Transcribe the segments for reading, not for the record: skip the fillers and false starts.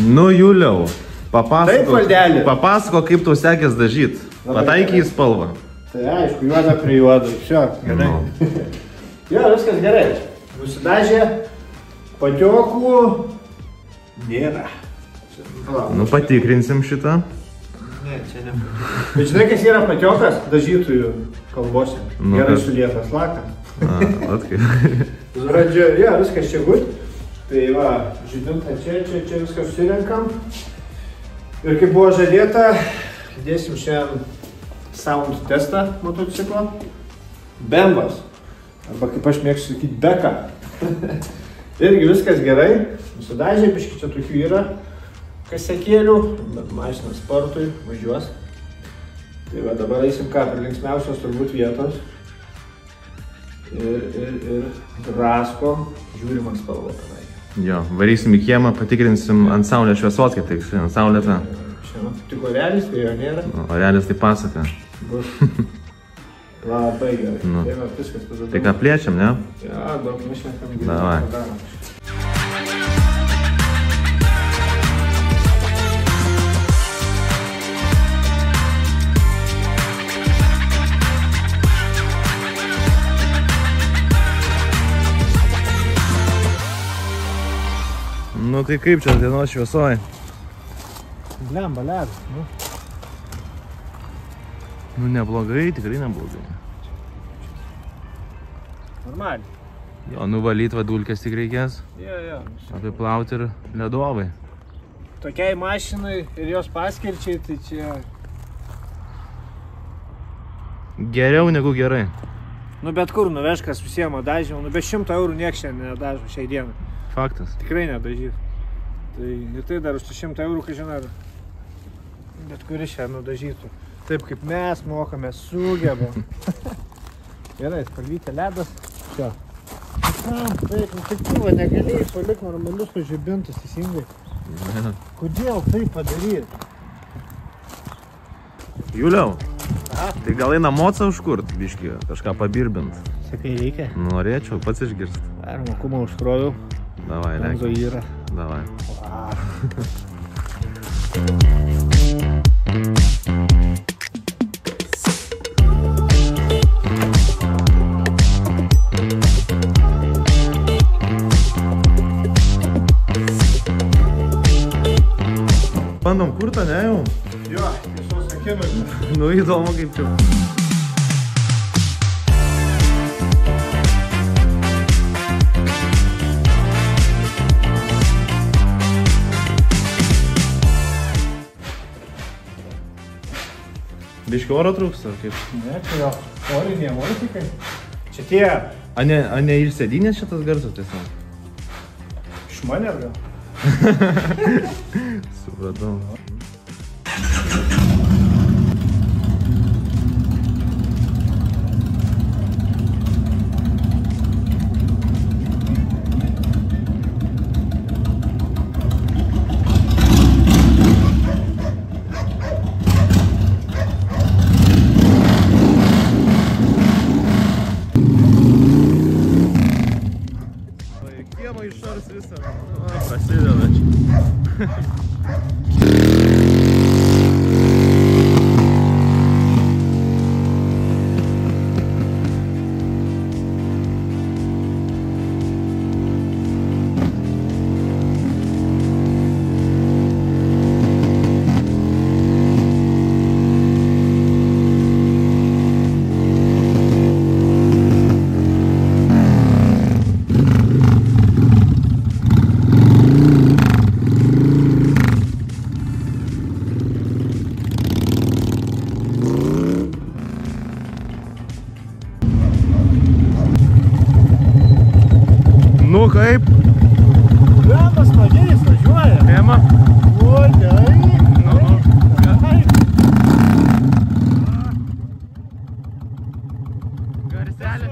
Nu, Juliau, Taip, valdelį. papasako, kaip tau sekės dažyt. Pataikiai į spalvą. Tai aišku, juoda prie juodo. Šio, gerai. Jo, viskas gerai. Nusidažė, patiokų nėra. Nu, patikrinsim šitą. Ne, čia ne. Bet žinai, kas yra patiokas dažytojų kalbose? Gerai sulietas lakas. Atkai. Žodžiu, jo, viskas čia būt. Tai va, žydintą čia viską susirenkam. Ir kaip buvo žadėta, dėsim šiandien sound testą motociklo. Bembas. Arba kaip aš mėgstu sakyti, beka. Irgi viskas gerai. Nusidažė, biški čia tokių yra kasekėlių, bet mašina sportui važiuos. Tai va, dabar eisim ką, per linksmiausios turbūt vietos. Ir raskom, žiūrimą spalvą tenai. Jo, varysim į kiemą, patikrinsim ant saulės šviesos, kaip tai ant saulėtą. Šiandien tik orelis, tai jo nėra. Orelis tai pasaka. Bus labai gerai. Tai va, viskas tada. Tai ką plėčiam, ne? Jo, daug nešnekam geriau. Davai. Nu tai kaip čia dienos šviesoj? Blemba, ledas, nu. Nu neblogai, tikrai neblogai. Normaliai. Jo, nuvalyt va dulkės tik reikės. Jo. Apiplauti ir ledovai. Tokiai mašinai ir jos paskirčiai, tai čia... Geriau negu gerai. Nu bet kur nuvežkas susiema dažymą, nu be 100 eurų nieks šiandien nedažo šiai dienai. Faktas. Tikrai nedažyt. Tai tai dar už 100 eurų, kai žinai, bet kuris šiandien nudažytų. Taip kaip mes mokame, sugebam. Gerai, spalvytė ledas. Čia. Taip, nu tik tu va negalėjai palik normalius sužibintus teisingai. Kodėl taip padaryti? Juliau, tai gal eina mocą užkurt, biškį, kažką pabirbint. Sakai, reikia? Norėčiau, pats išgirst. Ar mokumą užkroviau? Davai, Benzo yra. Davai. Bandom kurtą, ne jau? Jo, tiesos akimirką. Nu įdomu kaip čia. Biški oro trūksta, kaip? Ne, čia jo oriniai modifikai. Čia tie... A ne ir sėdynės šitas garsas tiesiog? Iš manęs gal? Supratau. Kiemą iššars visą. Prasideda čia. Nu kaip? Blemba, smagiai jis važiuoja. Ema? O, gerai. Garselė.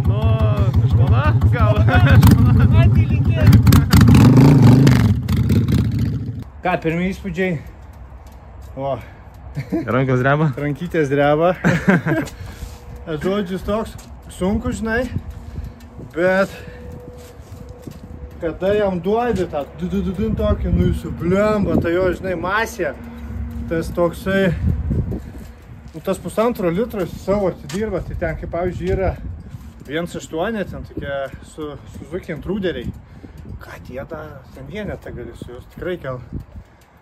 Nu, žmona gal? Ką, pirmi įspūdžiai? O. Rankos dreba? Rankytės dreba. Žodžius toks sunku, žinai. Bet kada jam duodi tą dudududun tokį, nu jūsų blemba, tai jo, žinai, masė, tas toksai, nu tas 1,5 litro savo atidirba, tai ten, kaip pavyzdžiui, yra 1,8, ten tokie su Suzuki intruderiai. Ką tie daro, ten vienetą gali su jos tikrai kel.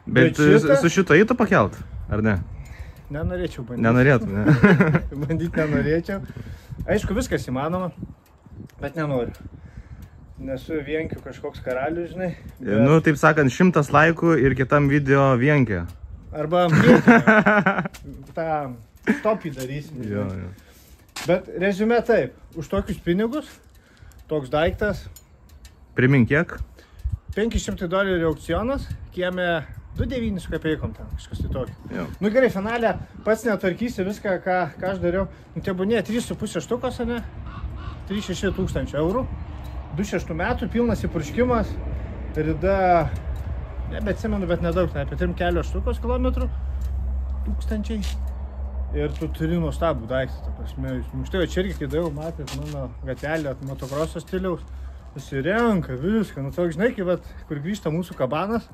Bet su šito įtų pakelt, ar ne? Nenorėčiau bandyti. Nenorėtum, ne? Bandyti nenorėčiau. Aišku, viskas įmanoma, bet nenoriu. Nesu vienkių kažkoks karalius, žinai. Bet... Nu, taip sakant, 100 laikų ir kitam video vienkė. Arba vienkių. tą stopį darysim. Jo. Bet reziumė taip, už tokius pinigus, toks daiktas. Primink kiek? $500 aukcionas, kieme 2,9 su kapeikom ten, kažkas tai tokio. Jo. Nu gerai, finale pats netvarkysi viską, ką aš dariau. Nu tebūnė 3,5 štukos, ne? 3-6 tūkstančių eurų. 2,6 metų, pilnas įpurškimas. Rida, nebeatsimenu, bet nedaug, tai apie 3 štukos kilometrų. Tūkstančiai. Ir tu turi nuostabų daiktą, ta prasme. Štai čia irgi, kai daug matėt mano gatelę motokroso stiliaus. Susirenka viską, nu toks, žinai, kai, kur grįžta mūsų kabanas.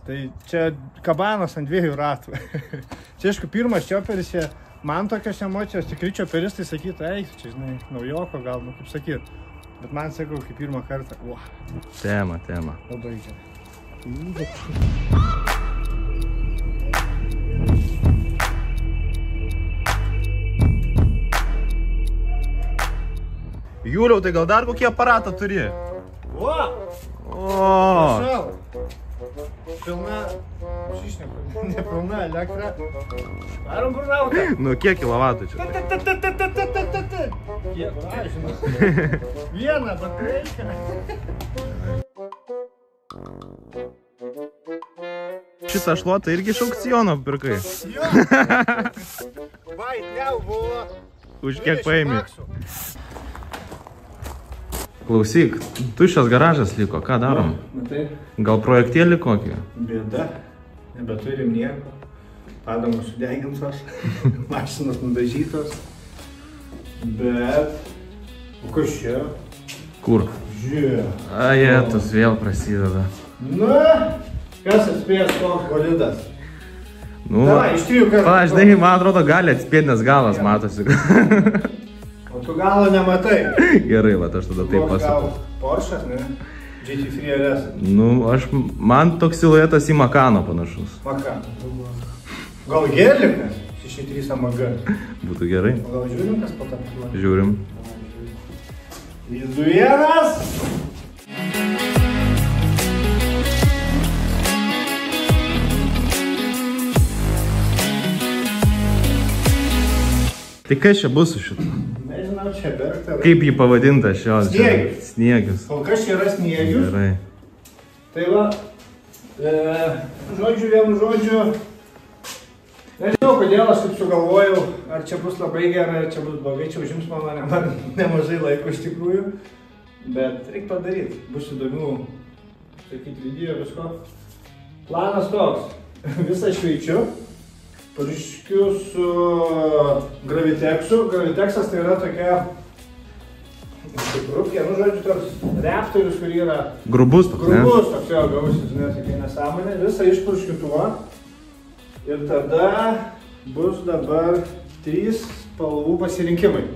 Tai čia kabanas ant 2 ratų. Čia, aišku, pirmas čioperis, man tokios emocijos, tikrai čioperistai sakytų, eik, čia, žinai, naujoko gal, nu, kaip sakyt. Bet man, sakau, kaip pirmą kartą, Tema. Labai gerai. Juliau, tai gal dar kokį aparatą turi? Prašau. Pilna, nepilna elektra. Varom burnautą. Nu, kiek kilovatų čia? Kiek, žinau. Vieną, bet reikia. Šitą šluotą irgi iš aukciono pirkai? Jo. Vaitliau buvo. Už kiek paėmė? Klausyk, tuščias garažas liko, ką darom? Matai? Gal projektėlį kokį? Bėda, nebeturim nieko. Padangos sudegintos, mašinos nudažytos. Bet... O kas čia? Kur? Žiūrėk. Ajetus, vėl prasideda. Na, kas atspės koks bolidas? Nu, Davai, iš 3 kartų. Žinai, man atrodo, gali atspėti, nes galas matosi. O tu galo nematai. Gerai, va, aš tada taip pasakau. Porsche'as, ne? GT3 RS. Nu, man toks siluetas į Makano panašus. Makano. Gal Gerlikas? 6.3 AMG. Būtų gerai. O gal žiūrim, kas pataptuoja? Žiūrim. Vizuėras! Tai kas čia bus su šitu? Nežinau, čia bergta. Kaip jį pavadinta šios? Sniegius. Sniegius. Kol kas čia yra sniegius. Gerai. Tai va, vienu žodžiu, nežinau, kodėl aš taip sugalvojau, ar čia bus labai gerai, ar čia bus blogai, čia užims mano nemažai laiko iš tikrųjų, bet reikia padaryti, bus įdomių, sakyti, video visko. Planas toks, visą šveičiu, pariškiu su Gravitexu. Gravitexas tai yra tokia grupė, nu žodžiu, toks reaktorius, kur yra grubus toks, ne? Grubus toks jo gausis, žinai, tokia nesąmonė, visą išpurškiu tuo. Ir tada bus dabar 3 spalvų pasirinkimai.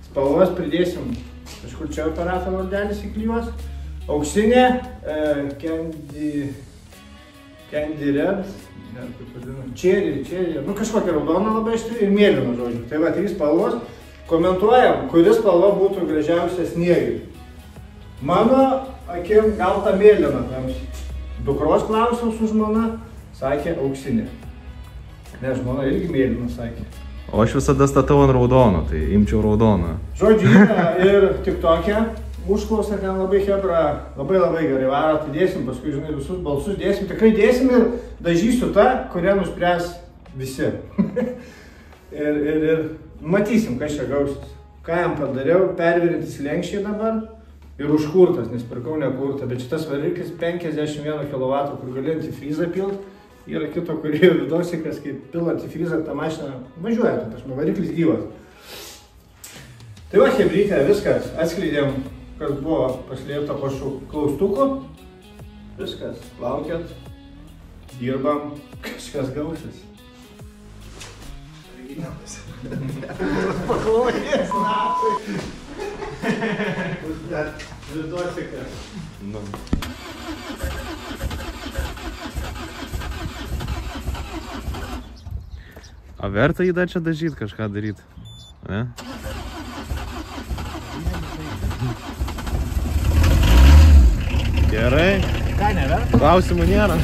Spalvas pridėsim, kažkur čia operato vardelis įklijuos. Auksinė, Candy Red, Cherry, nu kažkokia raudona labai aštri ir mėlyna, žodžiu. Tai va, 3 spalvos. Komentuojam, kuris spalva būtų gražiausia sniegiui. Mano akim gal ta mėlyna tamsiai. Dukros klausiau su žmona, sakė auksinė. Ne, žmona irgi mėlyna sakė. O aš visada statau ant raudono, tai imčiau raudoną. Žodžiu, yra ir tik tokia. Užklausą ten labai hebra, labai gerai varo, tai dėsim, paskui, žinai, visus balsus dėsim. Tikrai dėsim ir dažysiu tą, kurią nuspręs visi. ir matysim, kas čia gausis. Ką jam padariau, pervirintis lenkščiai dabar ir užkurtas, nes pirkau nekurtą. Bet šitas variklis 51 kW, kur gali antifrizą pilt. Yra kito, kurie vidaus įkas, kaip pila antifrizą, tą mašiną važiuoja, tas variklis gyvas. Tai va, hebrytė, viskas, atskleidėm kas buvo paslėpta po šių klaustukų. Viskas, laukiat, dirbam, kažkas gausis. Paklauės, natui. Viduosi, kas. Nu. A verta jį dar čia dažyti, kažką daryti? Ne? Gerai. Ką, neverta? Klausimų nėra.